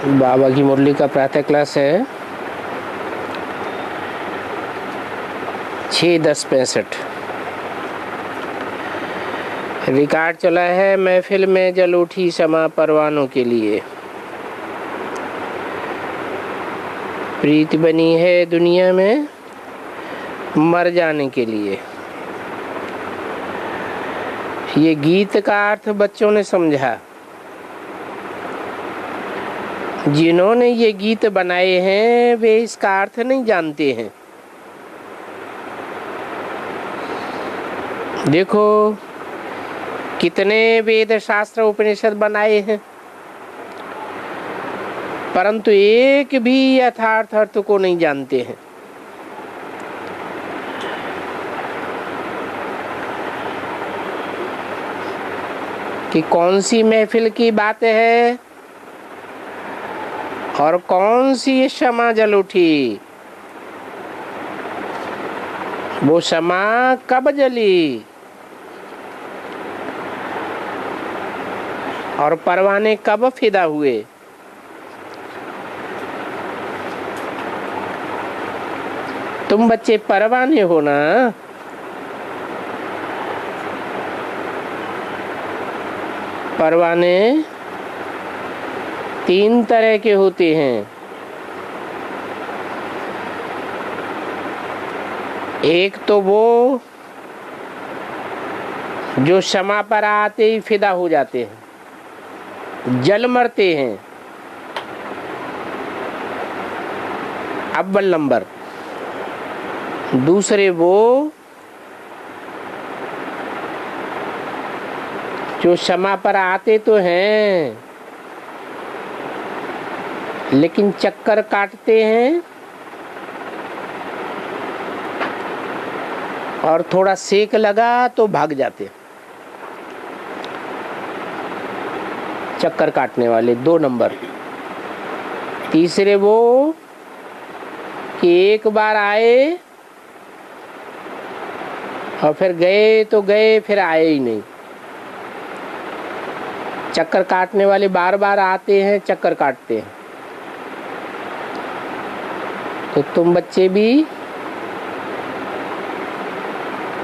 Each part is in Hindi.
बाबा की मुरली का प्रातः क्लास है 6/10/65। रिकॉर्ड चला है महफिल में जल उठी शमा परवानों के लिए। प्रीत बनी है दुनिया में मर जाने के लिए। ये गीत का अर्थ बच्चों ने समझा। जिन्होंने ये गीत बनाए हैं वे इसका अर्थ नहीं जानते हैं। देखो कितने वेद शास्त्र उपनिषद बनाए हैं, परंतु एक भी यथार्थ अर्थ को नहीं जानते हैं। कि कौन सी महफिल की बात है और कौन सी शमा जल उठी, वो शमा कब जली और परवाने कब फिदा हुए। तुम बच्चे परवाने हो ना। परवाने 3 तरह के होते हैं। एक तो वो जो शमा पर आते ही फिदा हो जाते हैं, जल मरते हैं। अव्वल नंबर। दूसरे वो जो क्षमा पर आते तो हैं लेकिन चक्कर काटते हैं और थोड़ा सेक लगा तो भाग जाते हैं। चक्कर काटने वाले 2 नंबर। तीसरे वो कि एक बार आए और फिर गए तो गए, फिर आए ही नहीं। चक्कर काटने वाले बार बार आते हैं, चक्कर काटते हैं। तो तुम बच्चे भी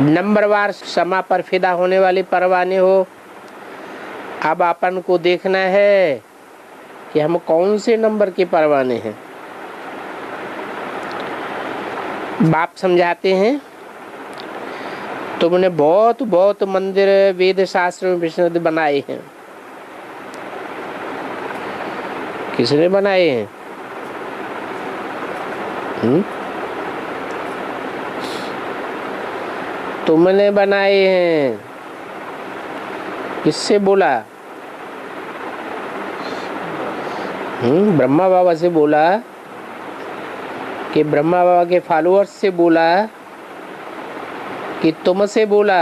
नंबरवार क्षमा पर फिदा होने वाले परवाने हो। अब अपन को देखना है कि हम कौन से नंबर के परवाने हैं। बाप समझाते हैं, तुमने बहुत बहुत मंदिर वेद शास्त्र में विष्णु बनाए हैं। किसने बनाए हैं? तुमने बनाए हैं। किससे बोला? ब्रह्मा बाबा से बोला कि ब्रह्मा बाबा के फॉलोअर्स से बोला कि तुमसे बोला?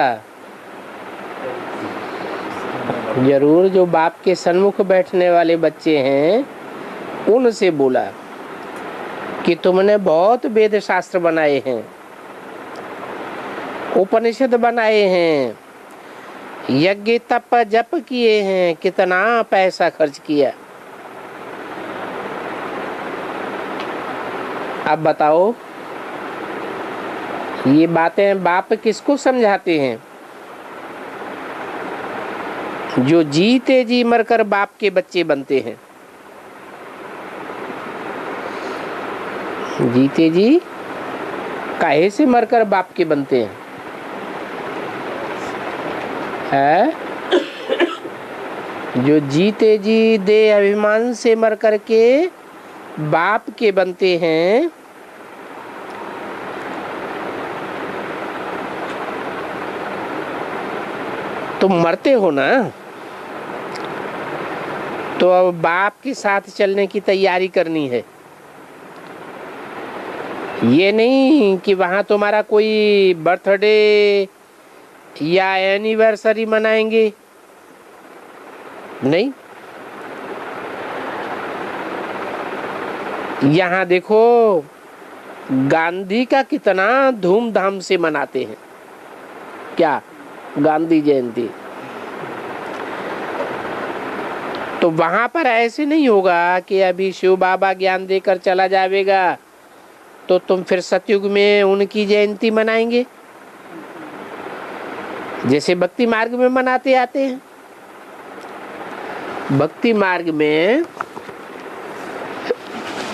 जरूर जो बाप के सन्मुख बैठने वाले बच्चे हैं उनसे बोला कि तुमने बहुत वेद शास्त्र बनाए हैं, उपनिषद बनाए हैं, यज्ञ तप जप किए हैं, कितना पैसा खर्च किया। अब बताओ ये बातें बाप किसको समझाते हैं? जो जीते जी मरकर बाप के बच्चे बनते हैं। जीते जी काहे से मरकर बाप के बनते हैं? जो जीते जी दे अभिमान से मर कर के बाप के बनते हैं, तुम मरते हो ना, तो अब बाप के साथ चलने की तैयारी करनी है। ये नहीं कि वहां तुम्हारा कोई बर्थडे या एनिवर्सरी मनाएंगे, नहीं। यहाँ देखो गांधी का कितना धूमधाम से मनाते हैं। क्या गांधी जयंती? तो वहां पर ऐसे नहीं होगा कि अभी शिव बाबा ज्ञान देकर चला जाएगा तो तुम फिर सतयुग में उनकी जयंती मनाएंगे, जैसे भक्ति मार्ग में मनाते आते हैं। भक्ति मार्ग में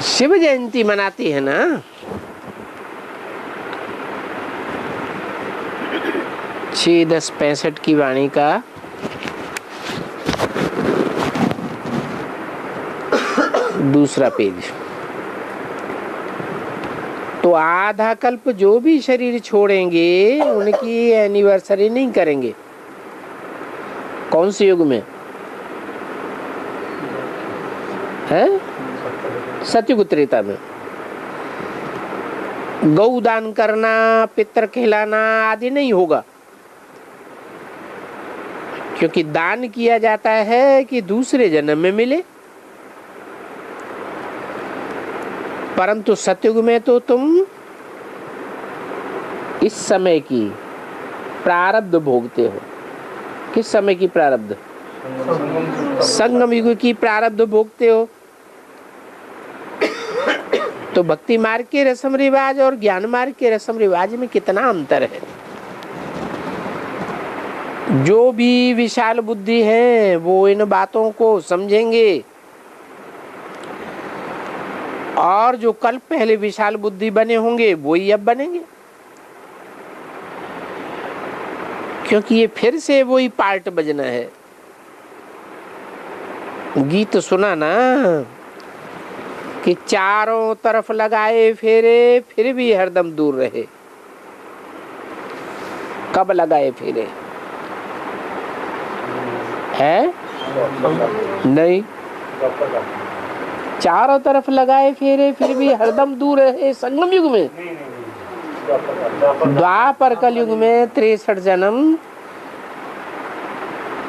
शिव जयंती मनाते हैं ना। 6-10-65 की वाणी का दूसरा पेज। तो आधा कल्प जो भी शरीर छोड़ेंगे उनकी एनिवर्सरी नहीं करेंगे। कौन से युग में है? सतयुग त्रेता में। गौ दान करना, पितर खिलाना आदि नहीं होगा, क्योंकि दान किया जाता है कि दूसरे जन्म में मिले। परंतु सतयुग में तो तुम इस समय की प्रारब्ध भोगते हो। किस समय की प्रारब्ध? संगम युग की प्रारब्ध भोगते हो। तो भक्ति मार्ग के रस्म रिवाज और ज्ञान मार्ग के रस्म रिवाज में कितना अंतर है। जो भी विशाल बुद्धि है वो इन बातों को समझेंगे, और जो कल पहले विशाल बुद्धि बने होंगे वो ही अब बनेंगे, क्योंकि ये फिर से वही पार्ट बजना है। गीत सुना ना कि चारों तरफ लगाए फेरे फिर भी हरदम दूर रहे। कब लगाए फेरे है? नहीं, चारों तरफ लगाए फेरे फिर भी हरदम दूर रहे। संगम युग में, द्वापर कलयुग में 63 जन्म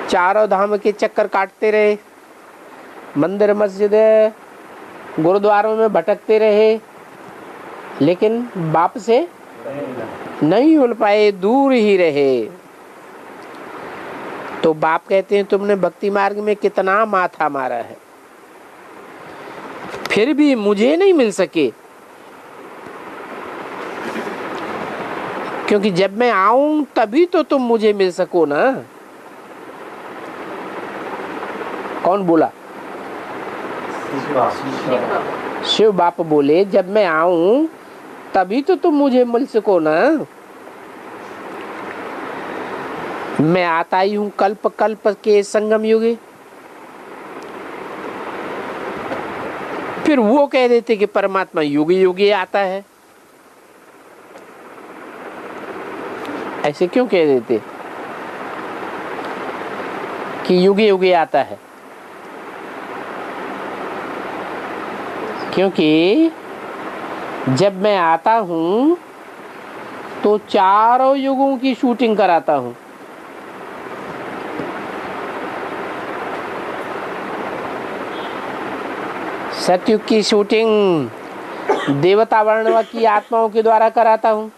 चारों धाम के चक्कर काटते रहे, मंदिर मस्जिद गुरुद्वारों में भटकते रहे, लेकिन बाप से नहीं मिल पाए, दूर ही रहे। तो बाप कहते हैं तुमने भक्ति मार्ग में कितना माथा मारा है, फिर भी मुझे नहीं मिल सके। क्योंकि जब मैं आऊं तभी तो तुम मुझे मिल सको ना। कौन बोला? शिव बाप बोले जब मैं आऊं तभी तो तुम मुझे मिल सको ना। मैं आता ही हूं कल्प कल्प के संगम युगे। फिर वो कह देते कि परमात्मा युग युगे आता है। ऐसे क्यों कह देते कि युगे युगे आता है? क्योंकि जब मैं आता हूं तो चारों युगों की शूटिंग कराता हूं। सतयुग की शूटिंग देवता वर्ण की आत्माओं के द्वारा कराता हूं।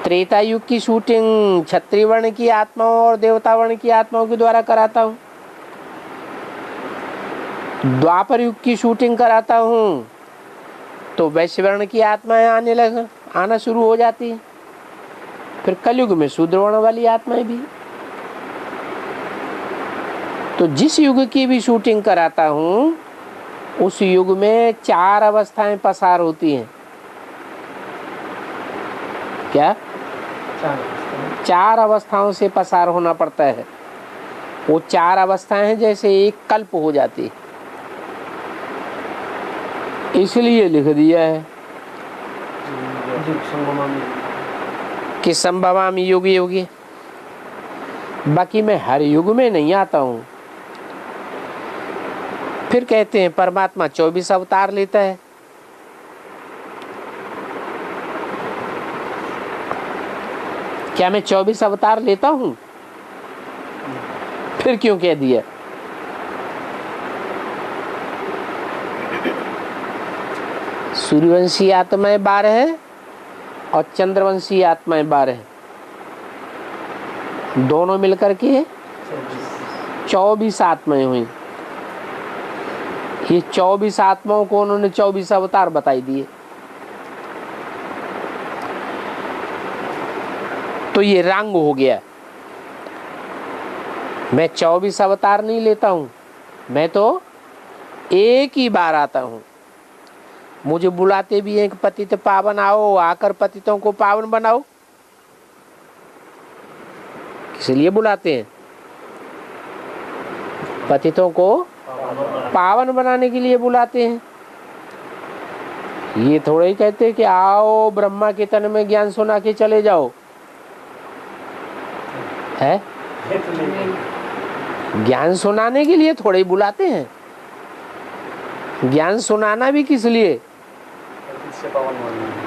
त्रेता युग की शूटिंग क्षत्रिय वर्ण की आत्माओं और देवता वर्ण की आत्माओं के द्वारा कराता हूं। द्वापर युग की शूटिंग कराता हूं तो वैश्य वर्ण की आत्माएं आना शुरू हो जाती है। फिर कलयुग में शूद्र वर्ण वाली आत्माएं भी। तो जिस युग की भी शूटिंग कराता हूं उस युग में 4 अवस्थाएं पसार होती हैं। क्या? 4 अवस्थाओं से पसार होना पड़ता है। वो 4 अवस्थाएं हैं जैसे एक कल्प हो जाती है, इसलिए लिख दिया है कि संभवामि योगी योगी। बाकी मैं हर युग में नहीं आता हूं। फिर कहते हैं परमात्मा 24 अवतार लेता है। क्या मैं 24 अवतार लेता हूं? फिर क्यों कह दिया? सूर्यवंशी आत्माएं 12 है और चंद्रवंशी आत्माएं 12 है, दोनों मिलकर के 24 आत्माएं हुई। ये 24 आत्माओं को उन्होंने 24 अवतार बताई दिए। तो ये रंग हो गया। मैं 24 अवतार नहीं लेता हूं, मैं तो एक ही बार आता हूं। मुझे बुलाते भी हैं कि पतित पावन आओ, आकर पतितों को पावन बनाओ। किस लिए बुलाते हैं? पतितों को पावन बनाने के लिए बुलाते हैं। ये थोड़ा ही कहते हैं कि आओ ब्रह्मा के तन में ज्ञान सुना के चले जाओ, है? ज्ञान सुनाने के लिए थोड़े ही बुलाते हैं। ज्ञान सुनाना भी किस लिए?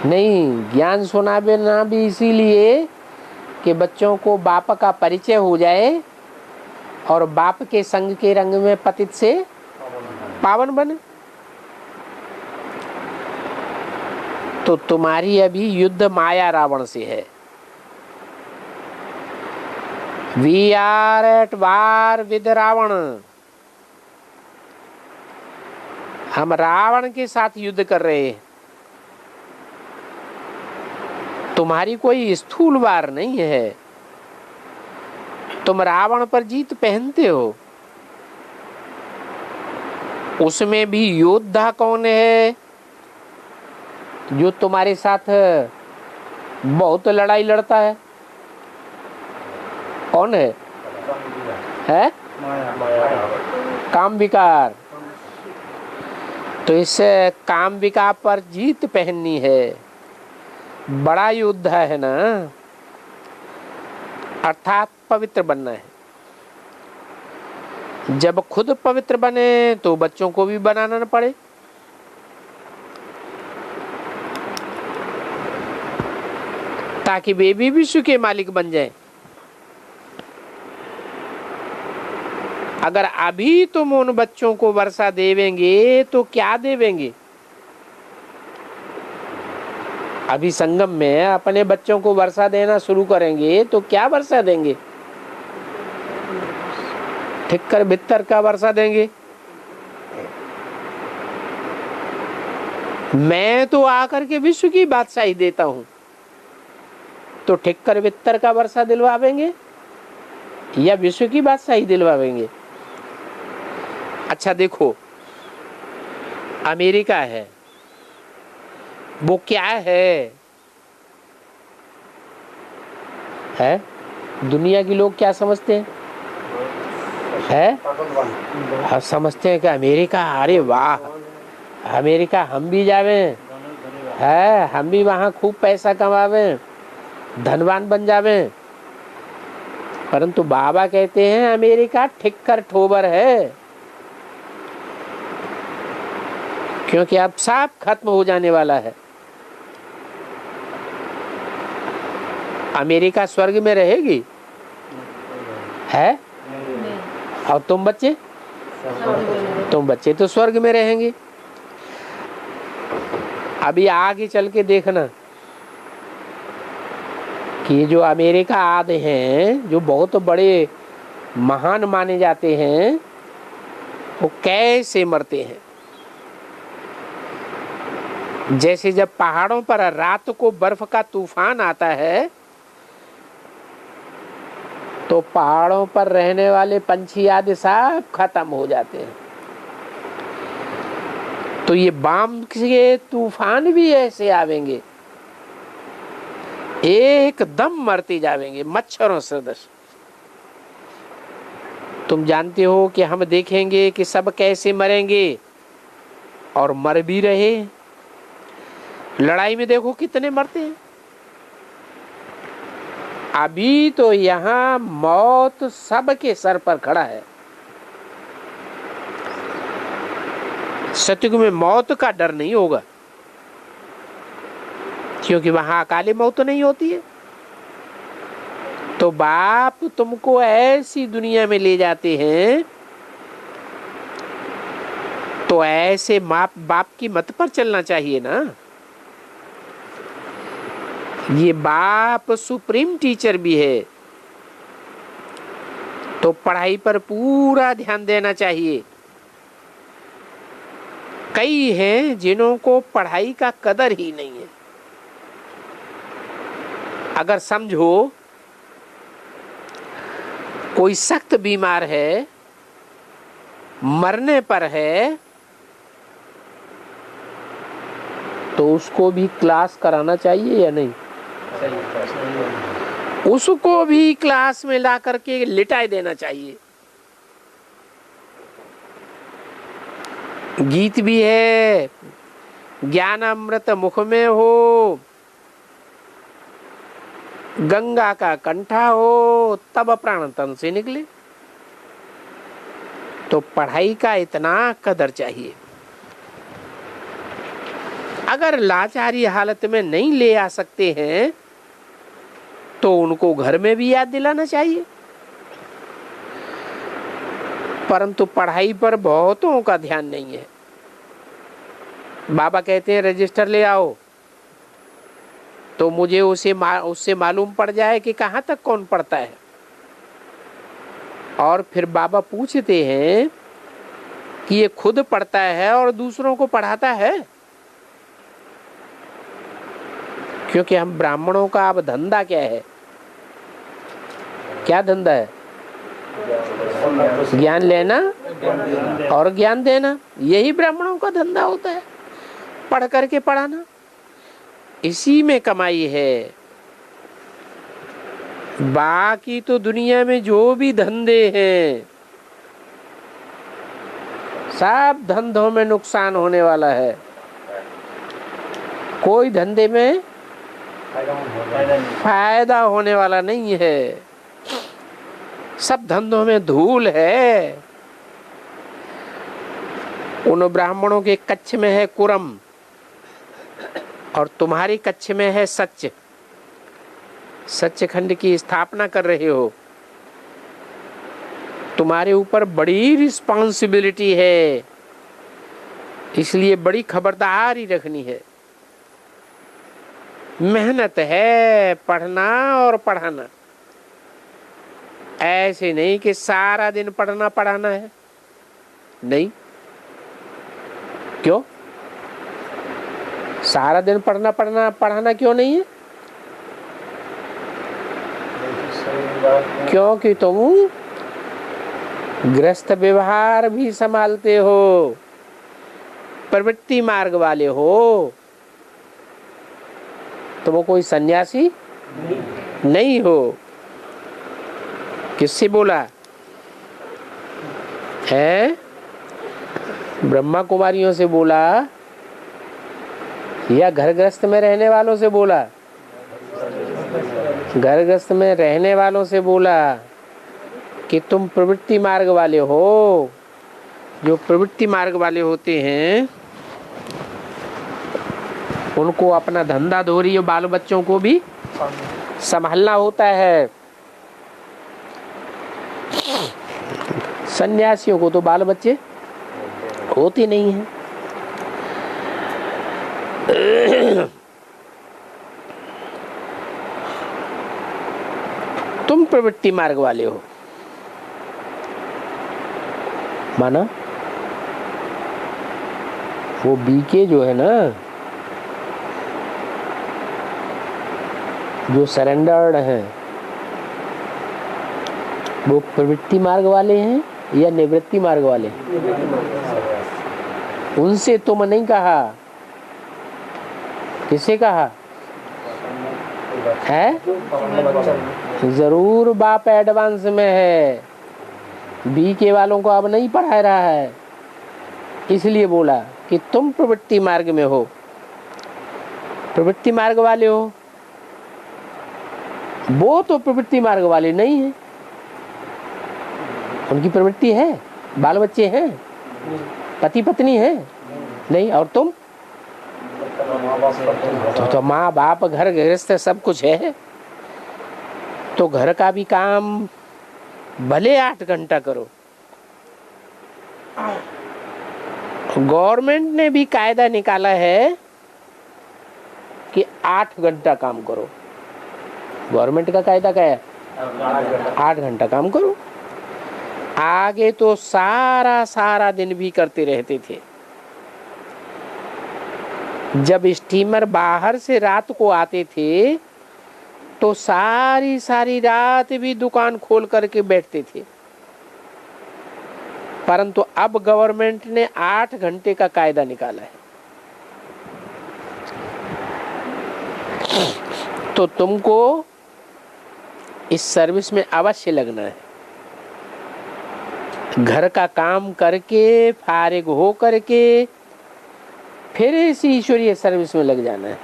नहीं, ज्ञान सुनाना भी इसीलिए कि बच्चों को बाप का परिचय हो जाए और बाप के संग के रंग में पतित से पावन बने। तो तुम्हारी अभी युद्ध माया रावण से है। We are at war with Ravan. हम रावण के साथ युद्ध कर रहे हैं। तुम्हारी कोई स्थूल वार नहीं है। तुम रावण पर जीत पहनते हो। उसमें भी योद्धा कौन है जो तुम्हारे साथ बहुत लड़ाई लड़ता है? कौन है? है? काम विकार। तो इस काम विकार पर जीत पहननी है। बड़ा योद्धा है ना, अर्थात पवित्र बनना है। जब खुद पवित्र बने तो बच्चों को भी बनाना न पड़े। ताकि वे भी विश्व के मालिक बन जाएं। अगर अभी तुम उन बच्चों को वर्षा देवेंगे तो क्या देवेंगे? अभी संगम में अपने बच्चों को वर्षा देना शुरू करेंगे तो क्या वर्षा देंगे? ठिक्कर भित्तर का वर्षा देंगे। मैं तो आकर के विश्व की बादशाही देता हूं, तो ठिक्कर भित्तर का वर्षा दिलवावेंगे या विश्व की बादशाही दिलवावेंगे? अच्छा देखो, अमेरिका है, वो क्या है? दुनिया के लोग क्या समझते हैं? हम समझते हैं कि अमेरिका, अरे वाह, अमेरिका हम भी जावे, है, हम भी वहां खूब पैसा कमावे, धनवान बन जावे। परंतु बाबा कहते हैं अमेरिका ठिक्कर ठोबर है, क्योंकि अब साफ खत्म हो जाने वाला है। अमेरिका स्वर्ग में रहेगी? है? और तुम बच्चे तो स्वर्ग में रहेंगे। अभी आगे चल के देखना कि ये जो अमेरिका आदि हैं, जो बहुत बड़े महान माने जाते हैं, वो कैसे मरते हैं। जैसे जब पहाड़ों पर रात को बर्फ का तूफान आता है तो पहाड़ों पर रहने वाले पंछी आदि सब खत्म हो जाते हैं। तो ये बाम के तूफान भी ऐसे आवेंगे, एकदम मरते जावेंगे मच्छरों सदृश। तुम जानते हो कि हम देखेंगे कि सब कैसे मरेंगे और मर भी रहे। लड़ाई में देखो कितने मरते हैं। अभी तो यहाँ मौत सबके सर पर खड़ा है। सतयुग में मौत का डर नहीं होगा, क्योंकि वहां अकाली मौत नहीं होती है। तो बाप तुमको ऐसी दुनिया में ले जाते हैं, तो ऐसे बाप की मत पर चलना चाहिए ना। ये बाप सुप्रीम टीचर भी है। तो पढ़ाई पर पूरा ध्यान देना चाहिए। कई हैं जिन्हों को पढ़ाई का कदर ही नहीं है। अगर समझो कोई सख्त बीमार है, मरने पर है, तो उसको भी क्लास कराना चाहिए या नहीं? उसको भी क्लास में ला करके लिटाई देना चाहिए। गीत भी है, ज्ञान अमृत मुख में हो, गंगा का कंठा हो, तब प्राण तन से निकले। तो पढ़ाई का इतना कदर चाहिए। अगर लाचारी हालत में नहीं ले आ सकते हैं तो उनको घर में भी याद दिलाना चाहिए। परंतु पढ़ाई पर बहुतों का ध्यान नहीं है। बाबा कहते हैं रजिस्टर ले आओ, तो मुझे उससे मालूम पड़ जाए कि कहाँ तक कौन पढ़ता है। और फिर बाबा पूछते हैं कि ये खुद पढ़ता है और दूसरों को पढ़ाता है? क्योंकि हम ब्राह्मणों का अब धंधा क्या है? क्या धंधा है? ज्ञान लेना और ज्ञान देना, यही ब्राह्मणों का धंधा होता है। पढ़ करके पढ़ाना, इसी में कमाई है। बाकी तो दुनिया में जो भी धंधे हैं, सब धंधों में नुकसान होने वाला है। कोई धंधे में फायदा होने वाला नहीं है। सब धंधों में धूल है। उन ब्राह्मणों के कच्छ में है कुरम और तुम्हारी कच्छ में है सत्य। सच्चखंड की स्थापना कर रहे हो, तुम्हारे ऊपर बड़ी रिस्पांसिबिलिटी है, इसलिए बड़ी खबरदारी रखनी है। मेहनत है पढ़ना और पढ़ाना। ऐसे नहीं कि सारा दिन पढ़ना पढ़ाना है, नहीं। क्यों सारा दिन पढ़ना पढ़ाना क्यों नहीं है? क्योंकि तुम गृहस्थ व्यवहार भी संभालते हो, प्रवृत्ति मार्ग वाले हो। तुम कोई सन्यासी नहीं हो। किससे बोला है? ब्रह्मा कुमारियों से बोला या घर गृहस्थ में रहने वालों से बोला? घर गृहस्थ में रहने वालों से बोला कि तुम प्रवृत्ति मार्ग वाले हो। जो प्रवृत्ति मार्ग वाले होते हैं उनको अपना धंधा धोरी और बाल बच्चों को भी संभालना होता है। सन्यासियों को तो बाल बच्चे होते नहीं हैं। तुम प्रवृत्ति मार्ग वाले हो, माना। वो बीके जो है ना, जो सरेंडर्ड हैं, वो प्रवृत्ति मार्ग वाले हैं या निवृत्ति मार्ग वाले? उनसे तुम नहीं कहा, किसे कहा है? जरूर बाप एडवांस में है, बीके वालों को अब नहीं पढ़ा रहा है, इसलिए बोला कि तुम प्रवृत्ति मार्ग में हो, प्रवृत्ति मार्ग वाले हो। वो तो प्रवृत्ति मार्ग वाले नहीं है। उनकी प्रवृत्ति है, बाल बच्चे हैं, पति पत्नी है, नहीं। और तुम तो माँ बाप घर गृहस्थ सब कुछ है। तो घर का भी काम भले 8 घंटा करो। गवर्नमेंट ने भी कायदा निकाला है कि 8 घंटा काम करो। गवर्नमेंट का कायदा क्या है? 8 घंटा काम करो। आगे तो सारा सारा दिन भी करते रहते थे। जब स्टीमर बाहर से रात को आते थे तो सारी सारी रात भी दुकान खोल करके बैठते थे। परंतु अब गवर्नमेंट ने 8 घंटे का कायदा निकाला है। तो तुमको इस सर्विस में अवश्य लगना है। घर का काम करके फारिग हो करके फिर इसी ईश्वरीय सर्विस में लग जाना है।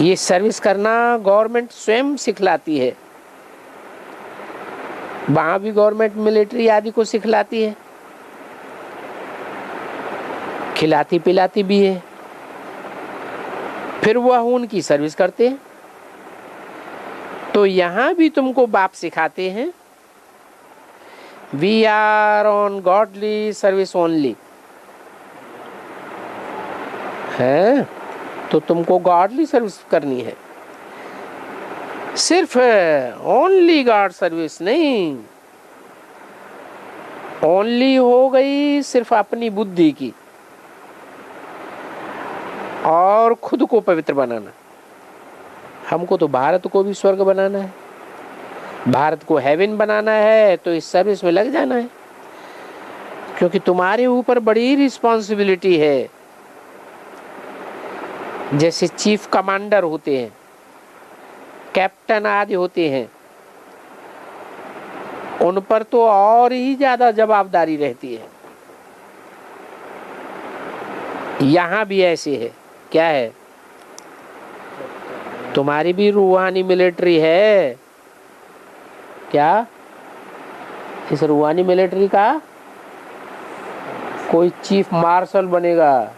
ये सर्विस करना गवर्नमेंट स्वयं सिखलाती है। वहां भी गवर्नमेंट मिलिट्री आदि को सिखलाती है, खिलाती पिलाती भी है, फिर वह उनकी सर्विस करते हैं। तो यहां भी तुमको बाप सिखाते हैं, we are on godly service only है। तो तुमको गॉडली सर्विस करनी है, सिर्फ ओनली गॉड सर्विस नहीं। ओनली हो गई सिर्फ अपनी बुद्धि की और खुद को पवित्र बनाना। हमको तो भारत को भी स्वर्ग बनाना है, भारत को हेवन बनाना है, तो इस सर्विस में लग जाना है। क्योंकि तुम्हारे ऊपर बड़ी रिस्पॉन्सिबिलिटी है। जैसे चीफ कमांडर होते हैं, कैप्टन आदि होते हैं, उन पर तो और ही ज्यादा जवाबदारी रहती है। यहां भी ऐसे है। क्या है? तुम्हारी भी रूहानी मिलिट्री है। क्या इस रूहानी मिलिट्री का कोई चीफ मार्शल बनेगा,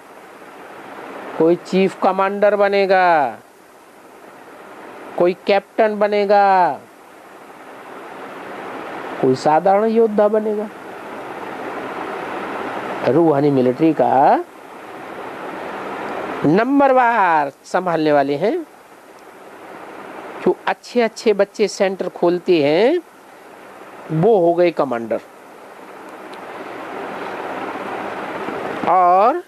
कोई चीफ कमांडर बनेगा, कोई कैप्टन बनेगा, कोई साधारण योद्धा बनेगा। रूहानी मिलिट्री का नंबरवार संभालने वाले हैं। जो अच्छे अच्छे बच्चे सेंटर खोलते हैं वो हो गए कमांडर। और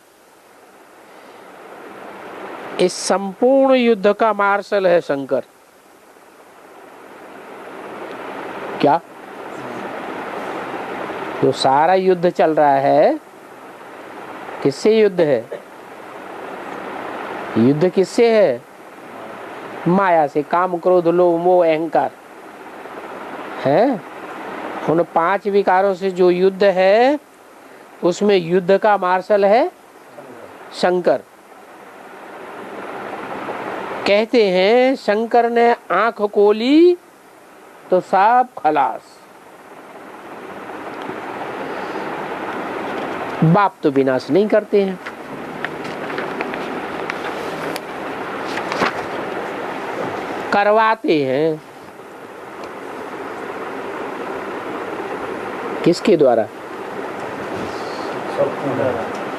इस संपूर्ण युद्ध का मार्शल है शंकर। क्या? जो सारा युद्ध चल रहा है, किससे युद्ध है? युद्ध किससे है? माया से, काम क्रोध लोभ मोह अहंकार है। उन 5 विकारों से जो युद्ध है उसमें युद्ध का मार्शल है शंकर। कहते हैं शंकर ने आंख खोली तो सब खलास। बाप तो विनाश नहीं करते हैं। करवाते हैं। किसके द्वारा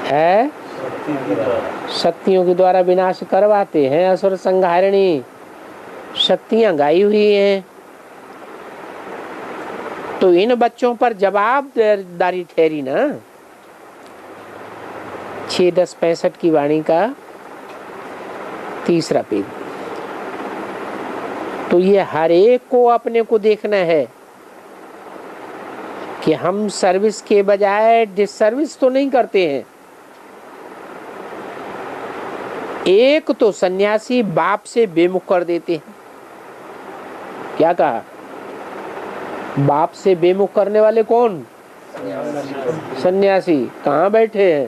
है? शक्तियों के द्वारा विनाश करवाते हैं। असुर संहारिणी शक्तियां गाई हुई हैं। तो इन बच्चों पर जवाबदारी ठहरी ना। 6-10-65 की वाणी का 3रा पेज। तो ये हर एक को अपने को देखना है कि हम सर्विस के बजाय डिसर्विस तो नहीं करते हैं। एक तो सन्यासी बाप से बेमुख कर देते हैं। क्या कहा? बाप से बेमुख करने वाले कौन? सन्यासी। कहाँ बैठे हैं?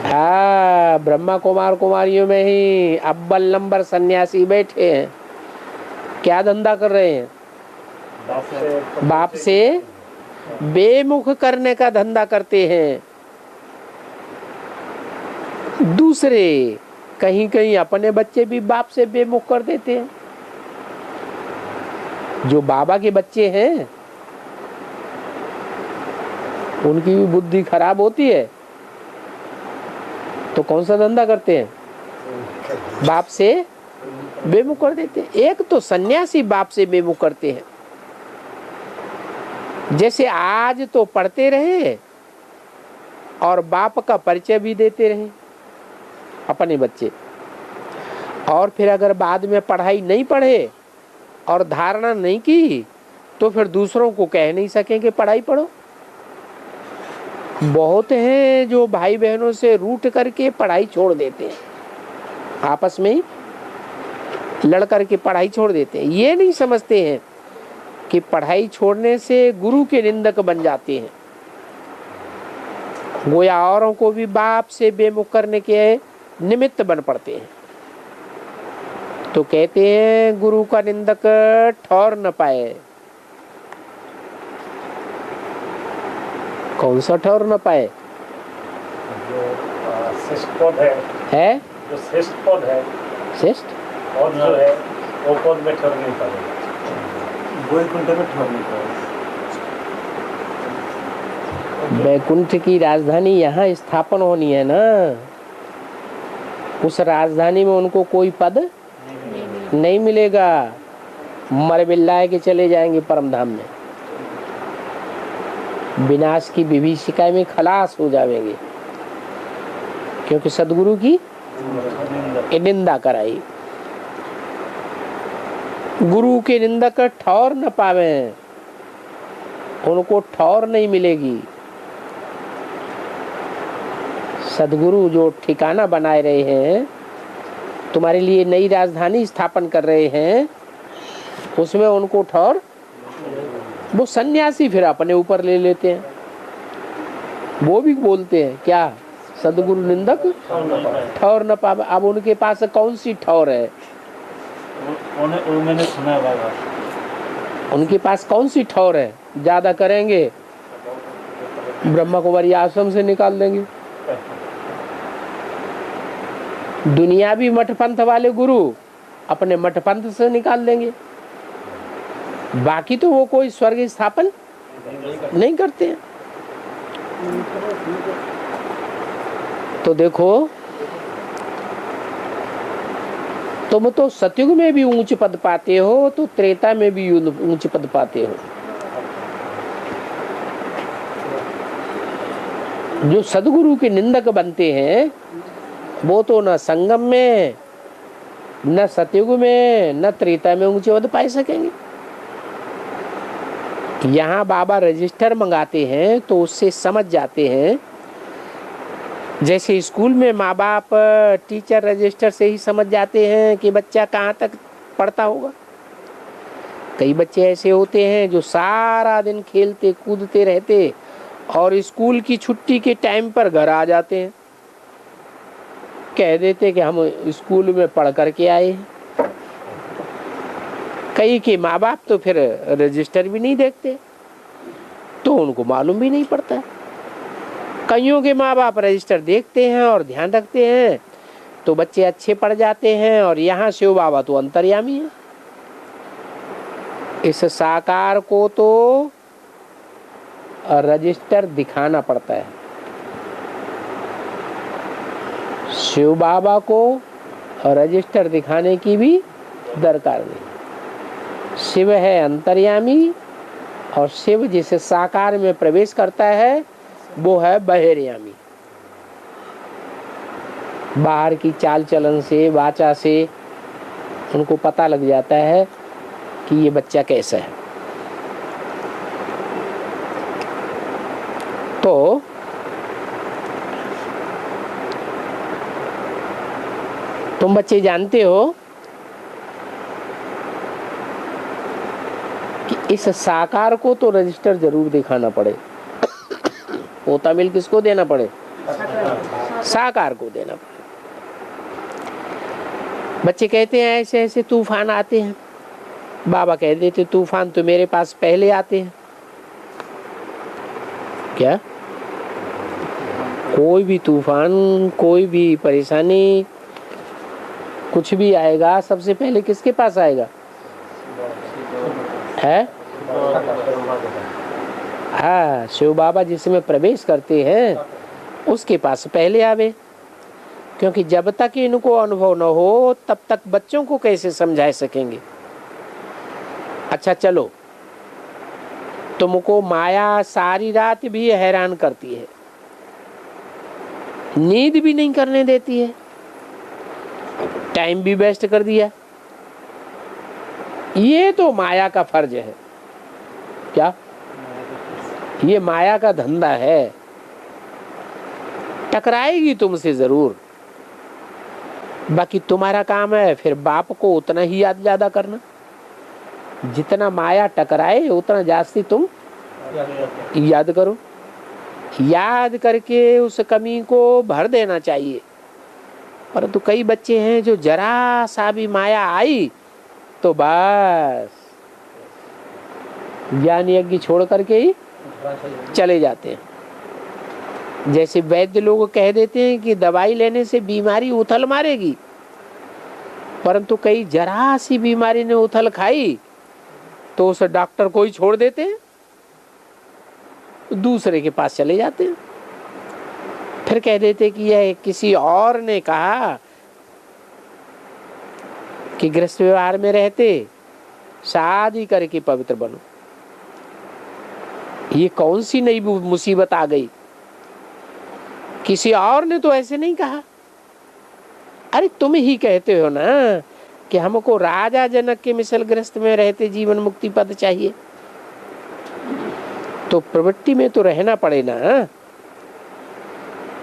हाँ, ब्रह्मा कुमार कुमारियों में ही अव्वल नंबर सन्यासी बैठे हैं। क्या धंधा कर रहे हैं? बाप से बेमुख करने का धंधा करते हैं। दूसरे कहीं कहीं अपने बच्चे भी बाप से बेमुख कर देते हैं। जो बाबा के बच्चे हैं उनकी भी बुद्धि खराब होती है तो कौन सा धंधा करते हैं? बाप से बेमुख कर देते हैं। एक तो सन्यासी बाप से बेमुख करते हैं जैसे आज तो पढ़ते रहे और बाप का परिचय भी देते रहे अपने बच्चे, और फिर अगर बाद में पढ़ाई नहीं पढ़े और धारणा नहीं की तो फिर दूसरों को कह नहीं सकेंगे पढ़ाई पढ़ो। बहुत हैं जो भाई बहनों से रूठ करके पढ़ाई छोड़ देते हैं, आपस में ही लड़ करके पढ़ाई छोड़ देते हैं। ये नहीं समझते हैं कि पढ़ाई छोड़ने से गुरु के निंदक बन जाते हैं, गोया औरों को भी बाप से बेमुख करने के निमित्त बन पड़ते हैं। तो कहते हैं गुरु का निंदक ठौर न पाए। कौन सा ठौर न पाए? जो श्रेष्ठ पद है, जो श्रेष्ठ पद है, श्रेष्ठ पद जो है वो पद में ठहर नहीं पाएगा, वैकुंठ में ठहर नहीं पाएगा। वैकुंठ की राजधानी यहाँ स्थापन होनी है ना, उस राजधानी में उनको कोई पद नहीं मिलेगा, मर बिल्लाए के चले जाएंगे परम धाम में, विनाश की विभीषिका में खलास हो जाएंगे, क्योंकि सदगुरु की निंदा कराई। गुरु के निंदक ठौर न पावे, उनको ठौर नहीं मिलेगी। सदगुरु जो ठिकाना बनाए रहे हैं, तुम्हारे लिए नई राजधानी स्थापन कर रहे हैं, उसमें उनको ठौर, वो सन्यासी फिर अपने ऊपर ले लेते हैं, वो भी बोलते हैं क्या सदगुरु निंदक ठौर न पावे। अब उनके पास कौन सी ठौर है? मैंने सुना है बाबा, उनके पास कौन सी ठौर है? ज्यादा करेंगे ब्रह्मा कुमारी आश्रम से निकाल देंगे। दुनियावी मठपंथ वाले गुरु अपने मठपंथ से निकाल देंगे, बाकी तो वो कोई स्वर्ग स्थापन नहीं करते हैं। तो देखो, तुम तो सतयुग में भी ऊंच पद पाते हो, तो त्रेता में भी ऊंच पद पाते हो। जो सदगुरु के निंदक बनते हैं वो तो न संगम में, न सतयुग में, न त्रेता में ऊंचे पद पा सकेंगे। यहाँ बाबा रजिस्टर मंगाते हैं तो उससे समझ जाते हैं, जैसे स्कूल में माँ बाप टीचर रजिस्टर से ही समझ जाते हैं कि बच्चा कहाँ तक पढ़ता होगा। कई बच्चे ऐसे होते हैं जो सारा दिन खेलते कूदते रहते और स्कूल की छुट्टी के टाइम पर घर आ जाते हैं, कह देते कि हम स्कूल में पढ़ करके आए हैं। कई के माँ बाप तो फिर रजिस्टर भी नहीं देखते, तो उनको मालूम भी नहीं पड़ता। कईयों के माँ बाप रजिस्टर देखते हैं और ध्यान रखते हैं, तो बच्चे अच्छे पढ़ जाते हैं। और यहाँ शिव बाबा तो अंतर्यामी है, इस साकार को तो रजिस्टर दिखाना पड़ता है। शिव बाबा को रजिस्टर दिखाने की भी दरकार नहीं। शिव है अंतर्यामी, और शिव जिस साकार में प्रवेश करता है वो है बहिर्यामी। बाहर की चाल चलन से, वाचा से उनको पता लग जाता है कि ये बच्चा कैसा है। तो तुम बच्चे जानते हो कि इस साकार को तो रजिस्टर जरूर दिखाना पड़े। पोता मिल किसको देना पड़े? साकार को देना पड़े। बच्चे कहते हैं ऐसे ऐसे तूफान आते हैं, बाबा कह देते तूफान तो मेरे पास पहले आते हैं। क्या? कोई भी तूफान, कोई भी परेशानी, कुछ भी आएगा सबसे पहले किसके पास आएगा? है? हाँ, शिव बाबा जिसमें प्रवेश करते हैं उसके पास पहले आवे, क्योंकि जब तक इनको अनुभव न हो तब तक बच्चों को कैसे समझा सकेंगे। अच्छा चलो, तुमको माया सारी रात भी हैरान करती है, नींद भी नहीं करने देती है, टाइम भी वेस्ट कर दिया। ये तो माया का फर्ज है। क्या? ये माया का धंधा है। टकराएगी तुमसे जरूर, बाकी तुम्हारा काम है फिर बाप को उतना ही याद ज्यादा करना। जितना माया टकराए उतना जास्ती तुम याद करो, याद करके उस कमी को भर देना चाहिए। परंतु कई बच्चे हैं जो जरा सा भी माया आई तो बस ज्ञान यज्ञ छोड़ करके ही चले जाते हैं। जैसे वैद्य लोग कह देते हैं कि दवाई लेने से बीमारी उथल मारेगी, परंतु कई जरा सी बीमारी ने उथल खाई तो उस डॉक्टर को ही छोड़ देते हैं, दूसरे के पास चले जाते हैं। फिर कह देते कि यह किसी और ने कहा कि गृहस्थ व्यवहार में रहते शादी करके पवित्र बनो। ये कौन सी नई मुसीबत आ गई? किसी और ने तो ऐसे नहीं कहा। अरे तुम ही कहते हो ना कि हमको राजा जनक के मिसल गृहस्थ में रहते जीवन मुक्ति पद चाहिए, तो प्रवृत्ति में तो रहना पड़े ना।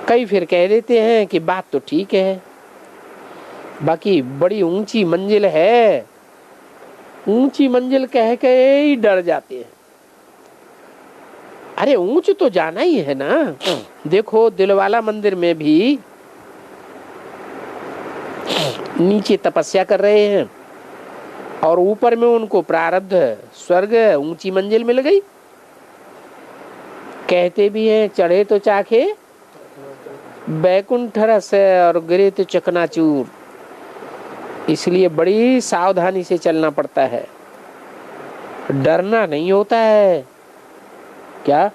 कई फिर कह देते हैं कि बात तो ठीक है, बाकी बड़ी ऊंची मंजिल है, ऊंची मंजिल कह के ही डर जाते हैं। अरे ऊंच तो जाना ही है ना। देखो दिलवाला मंदिर में भी नीचे तपस्या कर रहे हैं और ऊपर में उनको प्रारब्ध स्वर्ग ऊंची मंजिल मिल गई। कहते भी हैं चढ़े तो चाखे बैकुंठ रस और गिरे तो चकनाचूर। इसलिए बड़ी सावधानी से चलना पड़ता है, डरना नहीं होता है। क्या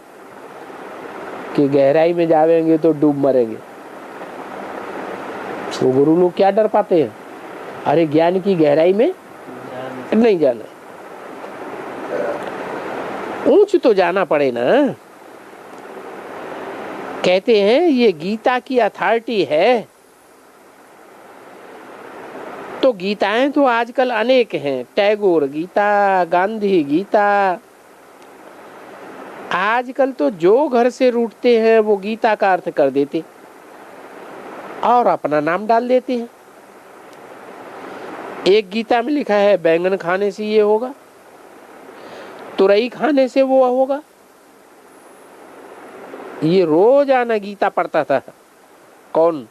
कि गहराई में जावेंगे तो डूब मरेंगे, तो गुरु लोग क्या डर पाते हैं? अरे ज्ञान की गहराई में नहीं जाना, ऊंच तो जाना पड़े ना। कहते हैं ये गीता की अथॉरिटी है, तो गीताएं तो आजकल अनेक हैं। टैगोर गीता, गांधी गीता। आजकल तो जो घर से रूठते हैं वो गीता का अर्थ कर देते और अपना नाम डाल देते हैं। एक गीता में लिखा है बैंगन खाने से ये होगा, तुरई खाने से वो होगा। ये रोजाना गीता पढ़ता था कौन?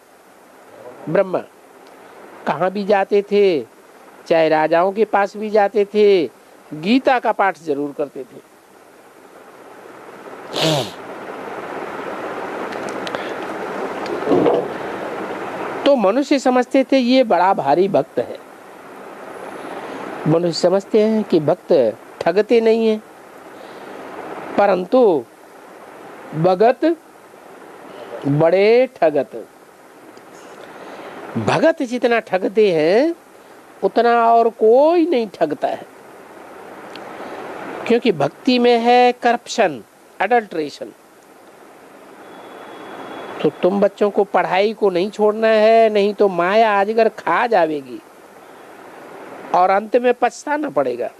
ब्रह्मा। कहाँ भी जाते थे, चाहे राजाओं के पास भी जाते थे, गीता का पाठ जरूर करते थे। तो मनुष्य समझते थे ये बड़ा भारी भक्त है। मनुष्य समझते हैं कि भक्त ठगते नहीं है, परंतु भगत बड़े ठगत। भगत जितना ठगते हैं उतना और कोई नहीं ठगता है, क्योंकि भक्ति में है करप्शन, अडल्ट्रेशन। तो तुम बच्चों को पढ़ाई को नहीं छोड़ना है, नहीं तो माया अजगर खा जाएगी और अंत में पछताना पड़ेगा।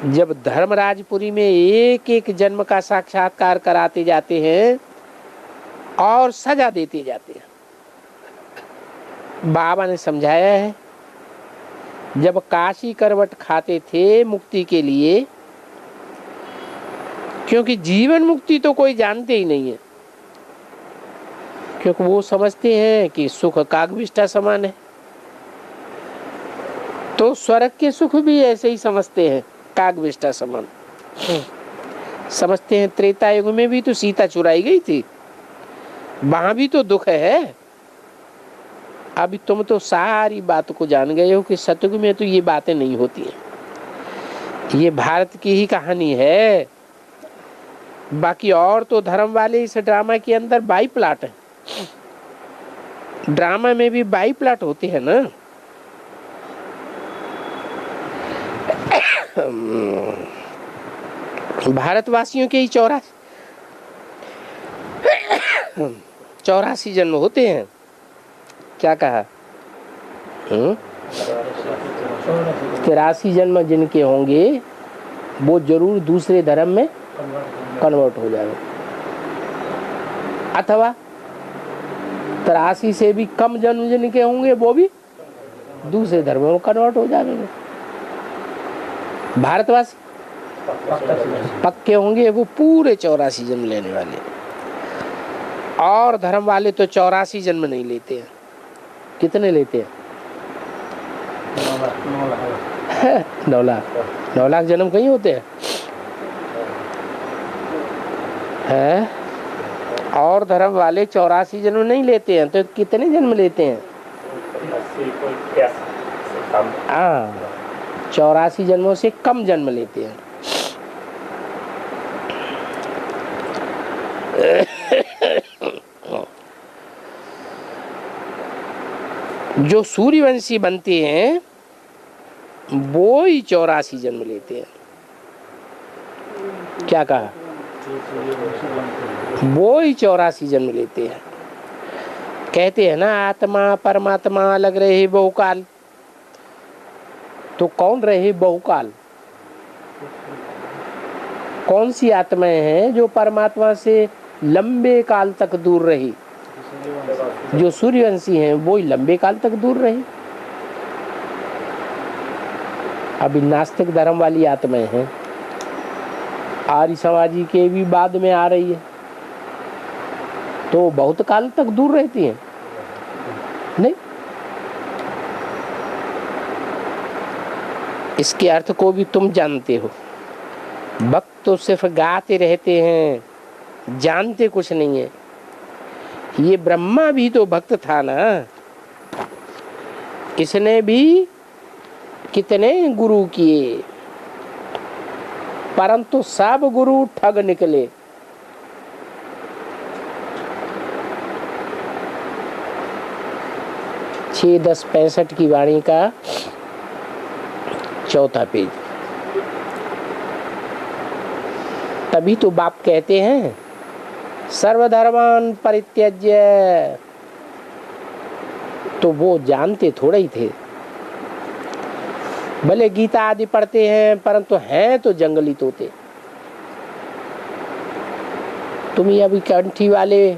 जब धर्मराजपुरी में एक एक जन्म का साक्षात्कार कराते जाते हैं और सजा देते जाते हैं। बाबा ने समझाया है, जब काशी करवट खाते थे मुक्ति के लिए, क्योंकि जीवन मुक्ति तो कोई जानते ही नहीं है, क्योंकि वो समझते हैं कि सुख कागविष्ठा समान है। तो स्वर्ग के सुख भी ऐसे ही समझते हैं, कागविष्ठा समान समझते हैं। त्रेता युग में भी तो सीता चुराई गई थी, वहां भी तो दुख है। अभी तुम तो सारी बात को जान गए हो कि सतयुग में तो ये बातें नहीं होती हैं। ये भारत की ही कहानी है। बाकी और तो धर्म वाले इस ड्रामा के अंदर बाई प्लाट है। ड्रामा में भी बाई प्लाट होते हैं ना। भारतवासियों के ही 84 जन्म होते हैं। क्या कहा? 83 जन्म जिनके होंगे वो जरूर दूसरे धर्म में कन्वर्ट हो जाएंगे, अथवा 83 से भी कम जन्म जिनके होंगे वो भी दूसरे धर्म में कन्वर्ट हो जाएंगे। भारतवासी पक्के होंगे, वो पूरे 84 जन्म लेने वाले। और धर्म वाले तो 84 जन्म नहीं लेते हैं। कितने लेते हैं? 9 लाख जन्म कहीं होते हैं? और धर्म वाले 84 जन्म नहीं लेते हैं, तो कितने जन्म लेते हैं? 84 जन्मों से कम जन्म लेते हैं। जो सूर्यवंशी बनते हैं वो ही 84 जन्म लेते हैं। क्या कहा? वो ही 84 जन्म लेते हैं। कहते हैं ना, आत्मा परमात्मा अलग रहे बहुकाल। तो कौन रहे बहुकाल? कौन सी आत्माएं हैं जो परमात्मा से लंबे काल तक दूर रही? जो सूर्यवंशी हैं वो ही लंबे काल तक दूर रही। अभी नास्तिक धर्म वाली आत्माएं हैं, आर्य समाजी के भी बाद में आ रही है, तो बहुत काल तक दूर रहती हैं। नहीं, इसके अर्थ को भी तुम जानते हो। भक्त तो सिर्फ गाते रहते हैं, जानते कुछ नहीं है। ये ब्रह्मा भी तो भक्त था ना, इसने भी कितने गुरु किए, परंतु सब गुरु ठग निकले। छः 10-65 की वाणी का 4था पेज। तभी तो बाप कहते हैं सर्वधर्मान परित्यज्य। तो वो जानते थोड़े ही थे, भले गीता आदि पढ़ते हैं परंतु हैं तो जंगली तोते। तुम ये अभी कंठी वाले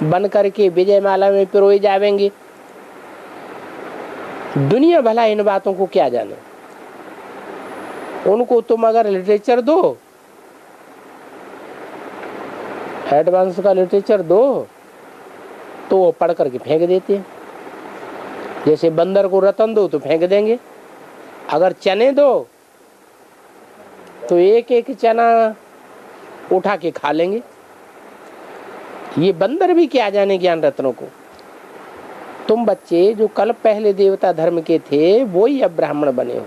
बन करके विजय माला में पिरोए जावेंगे। दुनिया भला इन बातों को क्या जाने। उनको तुम अगर लिटरेचर दो, एडवांस का लिटरेचर दो, तो वो पढ़ करके फेंक देते हैं। जैसे बंदर को रतन दो तो फेंक देंगे, अगर चने दो तो एक एक चना उठा के खा लेंगे। ये बंदर भी क्या जाने ज्ञान रत्नों को। तुम बच्चे जो कल पहले देवता धर्म के थे वो ही अब ब्राह्मण बने हो,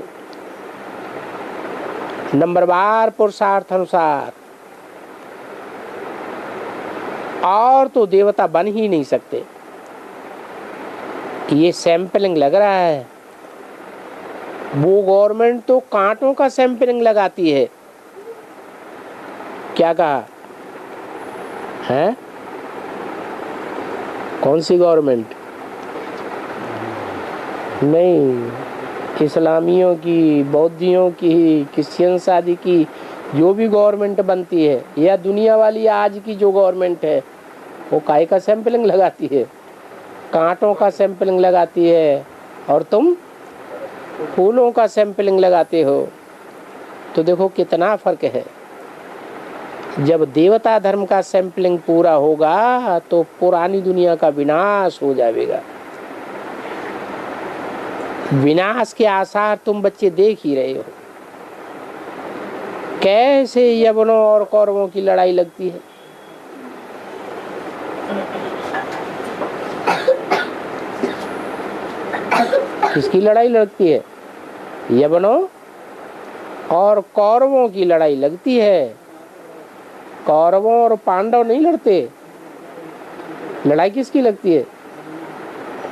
नंबरवार पुरुषार्थ अनुसार। और तो देवता बन ही नहीं सकते। ये सैंपलिंग लग रहा है, वो गवर्नमेंट तो कांटों का सैंपलिंग लगाती है। क्या कहा है? कौन सी गवर्नमेंट? नहीं, इस्लामियों की, बौद्धियों की, क्रिश्चियंस आदि की जो भी गवर्नमेंट बनती है, या दुनिया वाली आज की जो गवर्नमेंट है, वो काय का सैंपलिंग लगाती है? कांटों का सैंपलिंग लगाती है। और तुम फूलों का सैंपलिंग लगाते हो। तो देखो कितना फर्क है। जब देवता धर्म का सैंपलिंग पूरा होगा तो पुरानी दुनिया का विनाश हो जाएगा। विनाश के आसार तुम बच्चे देख ही रहे हो। कैसे यवनों और कौरवों की लड़ाई लगती है। किसकी लड़ाई लगती है? यवनों और कौरवों की लड़ाई लगती है। कौरवों और पांडव नहीं लड़ते। लड़ाई किसकी लगती है?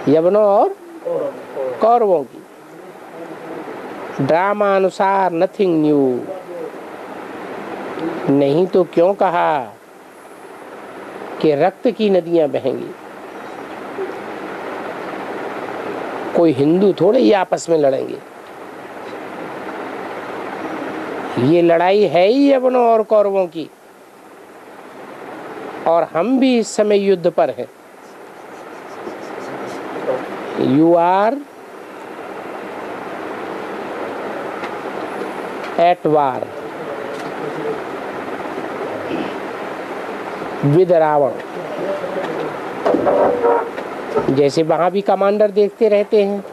यवनों और कौरवों की। ड्रामा अनुसार नथिंग न्यू। नहीं तो क्यों कहा कि रक्त की नदियां बहेंगी। कोई हिंदू थोड़े ही आपस में लड़ेंगे। ये लड़ाई है ही यवनों और कौरवों की, और हम भी इस समय युद्ध पर हैं। You are at war with Ravan. जैसे वहां भी कमांडर देखते रहते हैं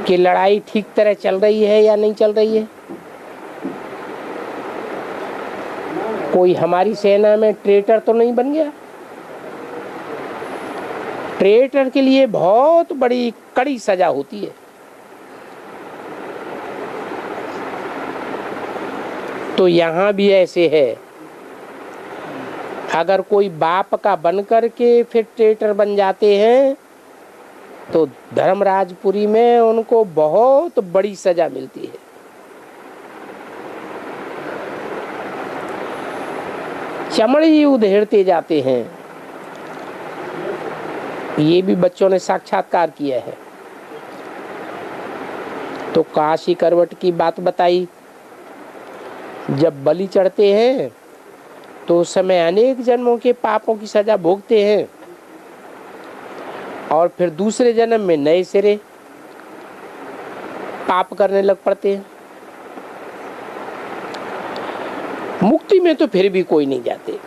कि लड़ाई ठीक तरह चल रही है या नहीं चल रही है। कोई हमारी सेना में ट्रेटर तो नहीं बन गया। ट्रेटर के लिए बहुत बड़ी कड़ी सजा होती है। तो यहां भी ऐसे है, अगर कोई बाप का बनकर के फिर ट्रेटर बन जाते हैं तो धर्मराजपुरी में उनको बहुत बड़ी सजा मिलती है। चमड़ी उधेड़ते जाते हैं। ये भी बच्चों ने साक्षात्कार किया है। तो काशी करवट की बात बताई, जब बलि चढ़ते हैं तो उस समय अनेक जन्मों के पापों की सजा भोगते हैं और फिर दूसरे जन्म में नए सिरे पाप करने लग पड़ते हैं। मुक्ति में तो फिर भी कोई नहीं जाते।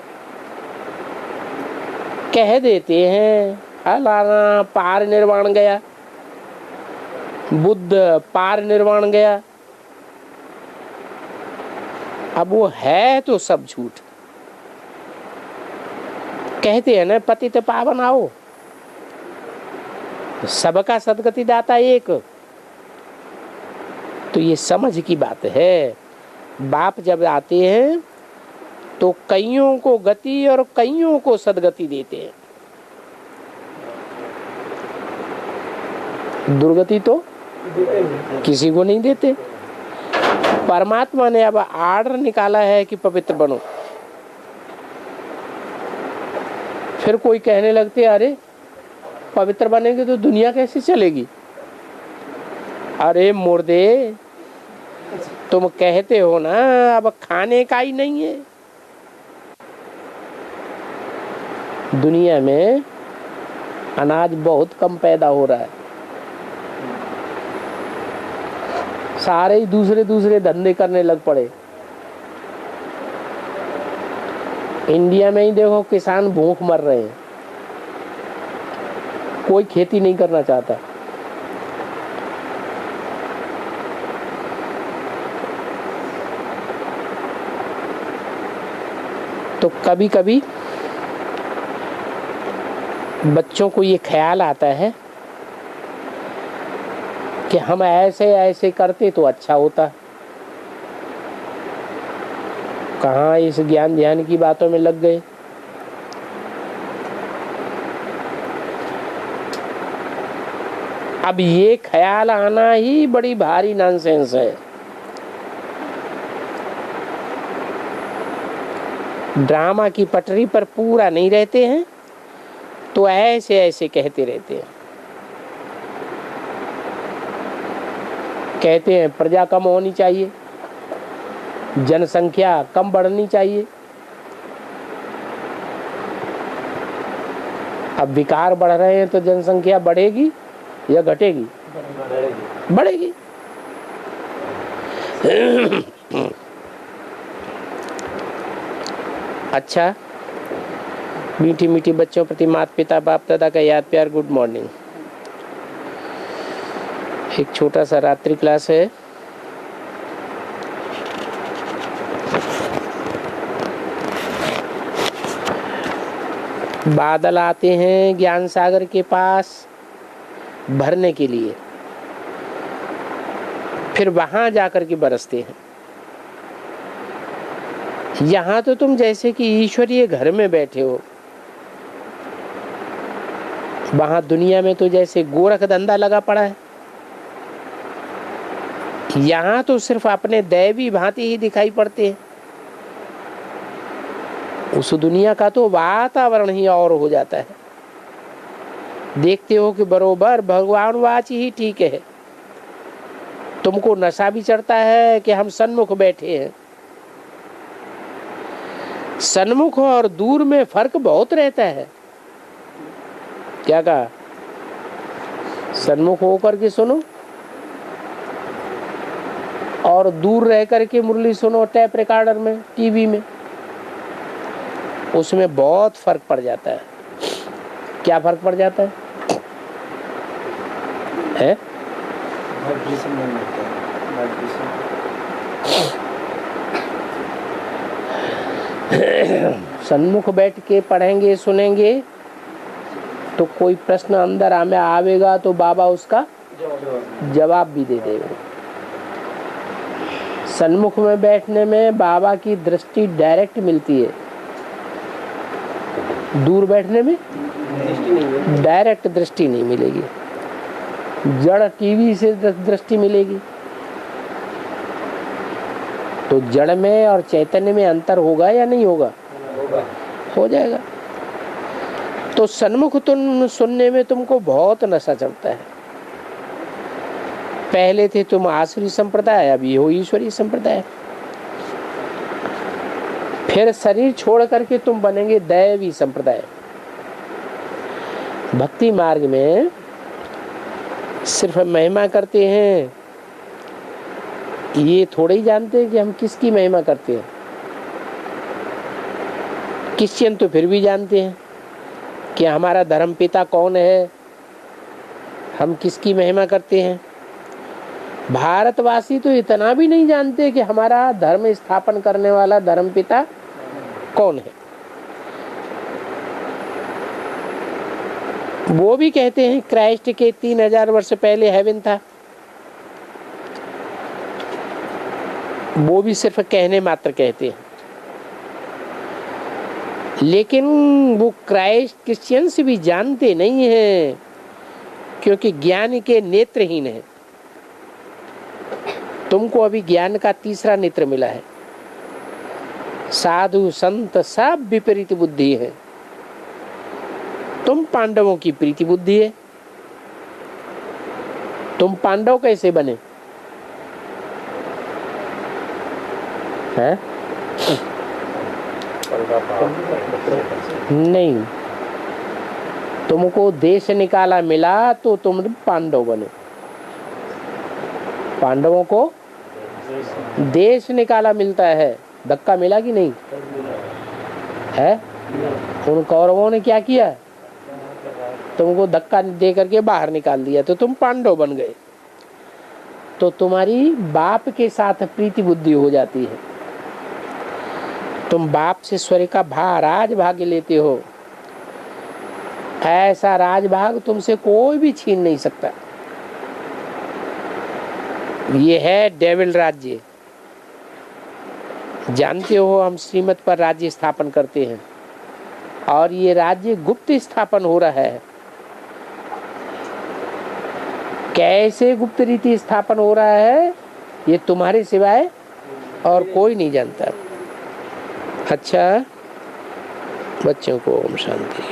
कह देते हैं अलाना पार निर्वाण गया, बुद्ध पार निर्वाण गया। अब वो है तो सब झूठ। कहते हैं ना पतित पावन आओ, सबका सदगति दाता एक। तो ये समझ की बात है। बाप जब आते हैं तो कईयों को गति और कईयों को सदगति देते हैं। दुर्गति तो किसी को नहीं देते। परमात्मा ने अब आर्डर निकाला है कि पवित्र बनो। फिर कोई कहने लगते अरे पवित्र बनेंगे तो दुनिया कैसे चलेगी। अरे मुर्दे, तुम कहते हो ना अब खाने का ही नहीं है। दुनिया में अनाज बहुत कम पैदा हो रहा है। सारे ही दूसरे दूसरे धंधे करने लग पड़े। इंडिया में ही देखो किसान भूख मर रहे हैं। कोई खेती नहीं करना चाहता। तो कभी कभी बच्चों को ये ख्याल आता है कि हम ऐसे ऐसे करते तो अच्छा होता। कहाँ इस ज्ञान ध्यान की बातों में लग गए। अब ये ख्याल आना ही बड़ी भारी नॉनसेंस है। ड्रामा की पटरी पर पूरा नहीं रहते हैं तो ऐसे ऐसे कहते रहते हैं। कहते हैं प्रजा कम होनी चाहिए, जनसंख्या कम बढ़नी चाहिए। अब विकार बढ़ रहे हैं तो जनसंख्या बढ़ेगी या घटेगी? बढ़ेगी। अच्छा, मीठी मीठी बच्चों प्रति माता पिता बाप दादा का याद प्यार। Good morning. एक छोटा सा रात्रि क्लास है। बादल आते हैं ज्ञान सागर के पास भरने के लिए, फिर वहां जाकर के बरसते हैं। यहां तो तुम जैसे कि ईश्वरीय घर में बैठे हो, वहां दुनिया में तो जैसे गोरख धंधा लगा पड़ा है। यहाँ तो सिर्फ अपने दैवी भांति ही दिखाई पड़ते हैं। उस दुनिया का तो वातावरण ही और हो जाता है। देखते हो कि बरोबर भगवान वाच ही ठीक है। तुमको नशा भी चढ़ता है कि हम सन्मुख बैठे हैं। सन्मुख और दूर में फर्क बहुत रहता है। क्या कहा? सन्मुख होकर के सुनो और दूर रह करके मुरली सुनो टैप रिकॉर्डर में, टीवी में, उसमें बहुत फर्क पड़ जाता है। क्या फर्क पड़ जाता है? वाइब्रेशन नहीं मिलता है, वाइब्रेशन। सन्मुख बैठ के पढ़ेंगे सुनेंगे तो कोई प्रश्न अंदर हमें आवेगा तो बाबा उसका जवाब भी दे देगा। सन्मुख में बैठने में बाबा की दृष्टि डायरेक्ट मिलती है, दूर बैठने में डायरेक्ट दृष्टि नहीं मिलेगी, जड़ टीवी से दृष्टि मिलेगी। तो जड़ में और चैतन्य में अंतर होगा या नहीं होगा? हो जाएगा। तो सन्मुख तुम सुनने में तुमको बहुत नशा चढ़ता है। पहले थे तुम आसुरी संप्रदाय, अभी हो ईश्वरीय संप्रदाय। फिर शरीर छोड़ करके तुम बनेंगे दैवी संप्रदाय। भक्ति मार्ग में सिर्फ महिमा करते हैं, ये थोड़े ही जानते हैं कि हम किसकी महिमा करते हैं। क्रिश्चियन तो फिर भी जानते हैं कि हमारा धर्म पिता कौन है, हम किसकी महिमा करते हैं। भारतवासी तो इतना भी नहीं जानते कि हमारा धर्म स्थापन करने वाला धर्म पिता कौन है। वो भी कहते हैं क्राइस्ट के 3000 वर्ष पहले हेवन था। वो भी सिर्फ कहने मात्र कहते हैं, लेकिन वो क्राइस्ट क्रिश्चियंस भी जानते नहीं हैं, क्योंकि ज्ञान के नेत्रहीन है। तुमको अभी ज्ञान का तीसरा नेत्र मिला है। साधु संत सब विपरीत बुद्धि है, तुम पांडवों की प्रीति बुद्धि है। तुम पांडव कैसे बने हैं? नहीं, तुमको देश निकाला मिला तो तुम पांडव बने। पांडवों को देश निकाला मिलता है, धक्का मिला कि नहीं है? उन कौरवों ने क्या किया? तुमको धक्का दे करके बाहर निकाल दिया तो तुम पांडव बन गए। तो तुम्हारी बाप के साथ प्रीति बुद्धि हो जाती है। तुम बाप से स्वर्ग का राज भाग लेते हो। ऐसा राजभाग तुमसे कोई भी छीन नहीं सकता। ये है डेविल राज्य। जानते हो हम श्रीमत पर राज्य स्थापन करते हैं और ये राज्य गुप्त स्थापन हो रहा है। कैसे गुप्त रीति स्थापन हो रहा है ये तुम्हारे सिवाय और कोई नहीं जानता। अच्छा, बच्चों को ओम शांति।